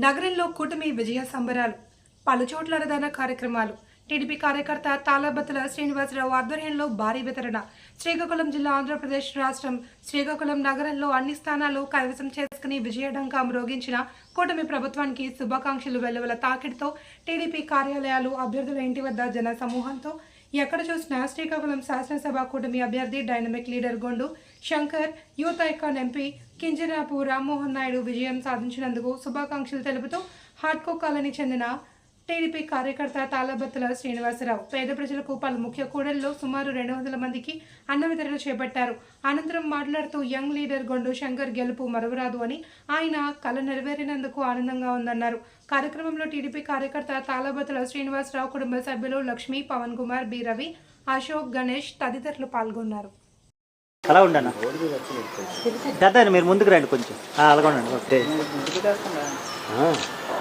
నగరంలో కూటమి విజయ సంబరాలు, పలుచోట్ల రవాణా కార్యక్రమాలు. టీడీపీ కార్యకర్త తాళబత్తుల శ్రీనివాసరావు ఆధ్వర్యంలో భారీ వితరణ. శ్రీకాకుళం జిల్లా, ఆంధ్రప్రదేశ్ రాష్ట్రం. శ్రీకాకుళం నగరంలో అన్ని స్థానాలు కైవసం చేసుకుని విజయఢంకా మ్రోగించిన కూటమి ప్రభుత్వానికి శుభాకాంక్షలు వెల్లువల తాకిడితో టీడీపీ కార్యాలయాలు, అభ్యర్థుల ఇంటి వద్ద జన సమూహంతో ఎక్కడ చూసినా శ్రీకాకుళం శాసనసభ కూటమి అభ్యర్థి dynamic leader Gondu Shankar, youth icon MP Kinjarapu Rammohan Naidu విజయం సాధించినందుకు శుభాకాంక్షలు తెలుపుతూ హాట్కో కాలనీ చెందిన టీడీపీ కార్యకర్త తాళబత్తుల శ్రీనివాసరావు పేద ప్రజలకు పలు ముఖ్య కూడళ్లలో సుమారు 200 మందికి అన్న వితరణ చేపట్టారు. అనంతరం మాట్లాడుతూ యంగ్ లీడర్ గొండు శంకర్ గెలుపు మరువరాదు అని, ఆయన కల నెరవేరినందుకు ఆనందంగా ఉందన్నారు. కార్యక్రమంలో టీడీపీ కార్యకర్త తాళబత్తుల శ్రీనివాసరావు కుటుంబ సభ్యులు లక్ష్మి, పవన్ కుమార్, బి రవి, అశోక్, గణేష్ తదితరులు పాల్గొన్నారు. అలా ఉండనా దాదా, మీరు ముందుకు రండి కొంచెం. అలాగే ఉండండి. Okay,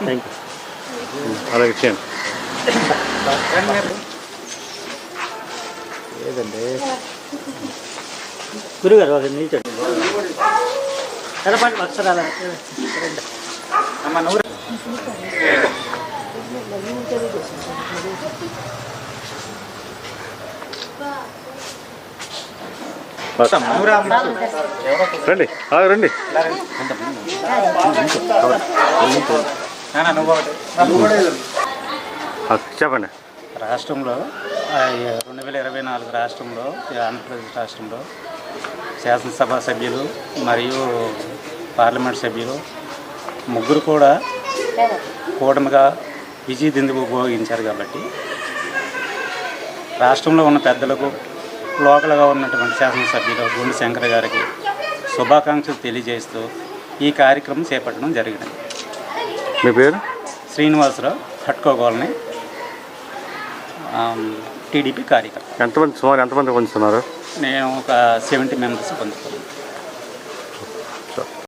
thank you. అలాగే చేయండి. లేదండి గురుగారు, ఒక నిల్చండి. తెలపండి ఒకసారి. అలా రండి, రండి. చెప్పండి. రాష్ట్రంలో 2024 రాష్ట్రంలో, ఆంధ్రప్రదేశ్ రాష్ట్రంలో శాసనసభ సభ్యులు మరియు పార్లమెంట్ సభ్యులు ముగ్గురు కూడా కూటమిగా విజయదుందుభి ఉపయోగించారు. కాబట్టి రాష్ట్రంలో ఉన్న పెద్దలకు, లోకల్గా ఉన్నటువంటి శాసనసభ్యులు గొండు శంకర్ గారికి శుభాకాంక్షలు తెలియజేస్తూ ఈ కార్యక్రమం చేపట్టడం జరిగింది. మీ పేరు? శ్రీనివాసరావు, హట్కో కాలనీ, టీడీపీ కార్యకర్త. సుమారు ఎంతమంది పొందుతున్నారు? నేను ఒక 70 మెంబర్స్ పొందుతున్నాను.